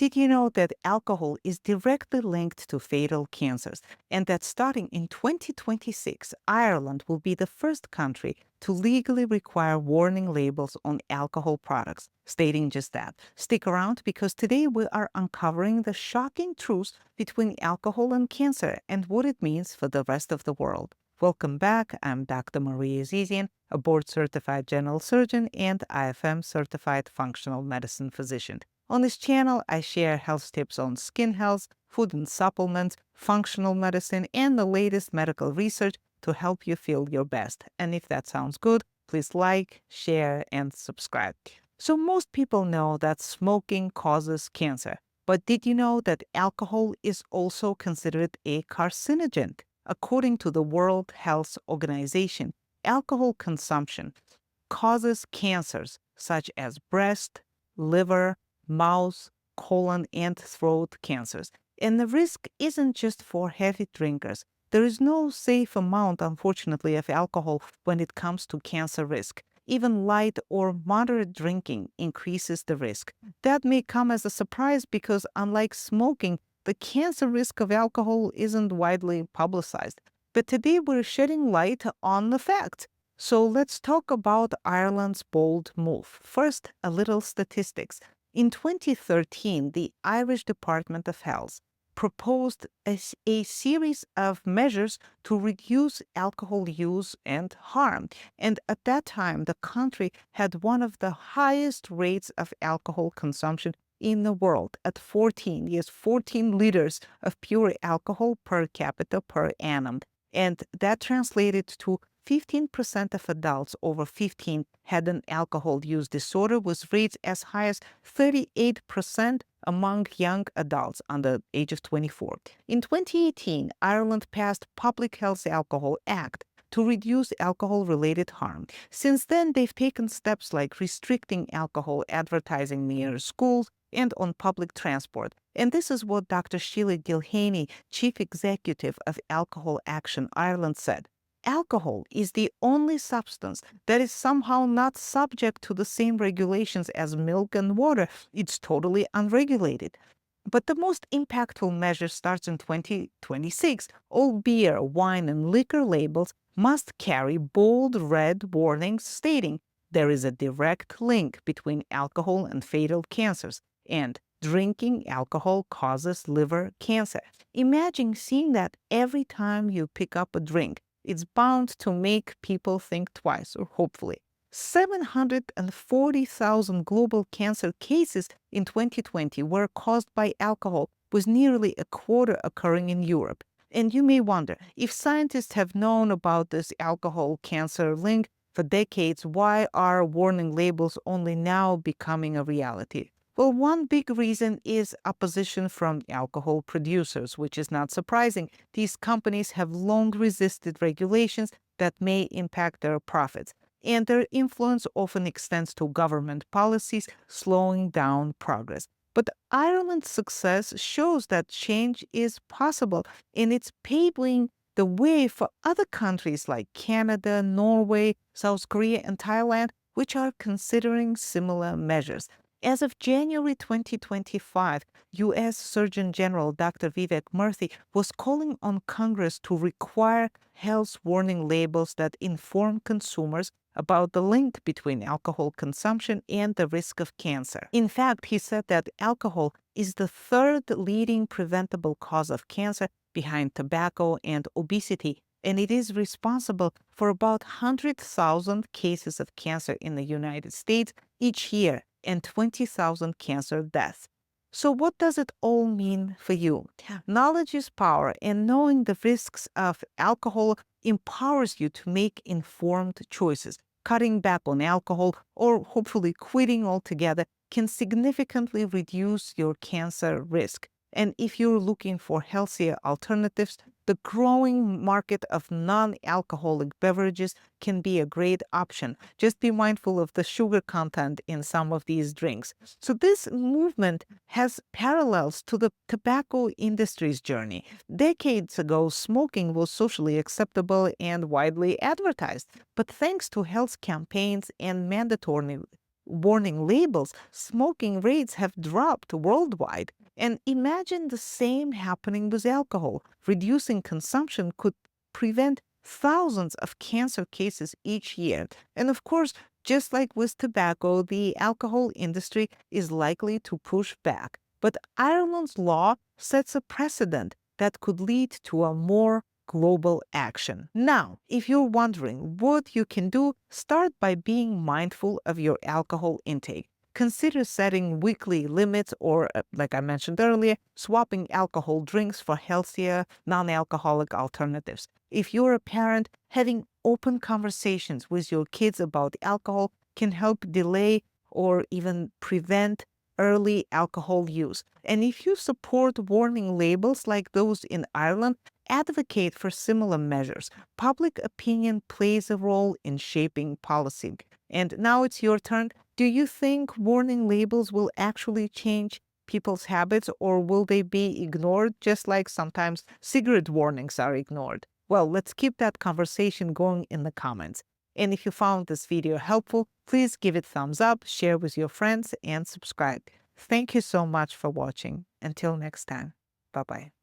Did you know that alcohol is directly linked to fatal cancers and that starting in 2026, Ireland will be the first country to legally require warning labels on alcohol products, stating just that? Stick around because today we are uncovering the shocking truth between alcohol and cancer and what it means for the rest of the world. Welcome back. I'm Dr. Maria Azizian, a board-certified general surgeon and IFM-certified functional medicine physician. On this channel, I share health tips on skin health, food and supplements, functional medicine, and the latest medical research to help you feel your best. And if that sounds good, please like, share, and subscribe. So most people know that smoking causes cancer. But did you know that alcohol is also considered a carcinogen? According to the World Health Organization, alcohol consumption causes cancers such as breast, liver, mouth, colon, and throat cancers. And the risk isn't just for heavy drinkers. There is no safe amount, unfortunately, of alcohol when it comes to cancer risk. Even light or moderate drinking increases the risk. That may come as a surprise because, unlike smoking, the cancer risk of alcohol isn't widely publicized. But today we're shedding light on the facts. So let's talk about Ireland's bold move. First, a little statistics. In 2013, the Irish Department of Health proposed a series of measures to reduce alcohol use and harm. And at that time, the country had one of the highest rates of alcohol consumption in the world at 14 liters of pure alcohol per capita per annum. And that translated to 15% of adults over 15 had an alcohol use disorder, with rates as high as 38% among young adults under the age of 24. In 2018, Ireland passed Public Health Alcohol Act to reduce alcohol-related harm. Since then, they've taken steps like restricting alcohol advertising near schools and on public transport. And this is what Dr. Sheila Gilhaney, Chief Executive of Alcohol Action Ireland, said. Alcohol is the only substance that is somehow not subject to the same regulations as milk and water. It's totally unregulated. But the most impactful measure starts in 2026. All beer, wine, and liquor labels must carry bold red warnings stating there is a direct link between alcohol and fatal cancers, and drinking alcohol causes liver cancer. Imagine seeing that every time you pick up a drink. It's bound to make people think twice, or hopefully. 740,000 global cancer cases in 2020 were caused by alcohol, with nearly a quarter occurring in Europe. And you may wonder, if scientists have known about this alcohol cancer link for decades, why are warning labels only now becoming a reality? Well, one big reason is opposition from alcohol producers, which is not surprising. These companies have long resisted regulations that may impact their profits, and their influence often extends to government policies, slowing down progress. But Ireland's success shows that change is possible, and it's paving the way for other countries like Canada, Norway, South Korea, and Thailand, which are considering similar measures. As of January 2025, U.S. Surgeon General Dr. Vivek Murthy was calling on Congress to require health warning labels that inform consumers about the link between alcohol consumption and the risk of cancer. In fact, he said that alcohol is the third leading preventable cause of cancer behind tobacco and obesity, and it is responsible for about 100,000 cases of cancer in the United States each year and 20,000 cancer deaths. So what does it all mean for you? Knowledge is power, and knowing the risks of alcohol empowers you to make informed choices. Cutting back on alcohol or hopefully quitting altogether can significantly reduce your cancer risk. And if you're looking for healthier alternatives, the growing market of non-alcoholic beverages can be a great option. Just be mindful of the sugar content in some of these drinks. So this movement has parallels to the tobacco industry's journey. Decades ago, smoking was socially acceptable and widely advertised. But thanks to health campaigns and mandatory warning labels, smoking rates have dropped worldwide. And imagine the same happening with alcohol. Reducing consumption could prevent thousands of cancer cases each year. And of course, just like with tobacco, the alcohol industry is likely to push back. But Ireland's law sets a precedent that could lead to a more global action. Now, if you're wondering what you can do, start by being mindful of your alcohol intake. Consider setting weekly limits or, like I mentioned earlier, swapping alcohol drinks for healthier, non alcoholic alternatives. If you're a parent, having open conversations with your kids about alcohol can help delay or even prevent early alcohol use. And if you support warning labels like those in Ireland, advocate for similar measures. Public opinion plays a role in shaping policy. And now it's your turn. Do you think warning labels will actually change people's habits, or will they be ignored just like sometimes cigarette warnings are ignored? Well, let's keep that conversation going in the comments. And if you found this video helpful, please give it thumbs up, share with your friends, and subscribe. Thank you so much for watching. Until next time, bye-bye.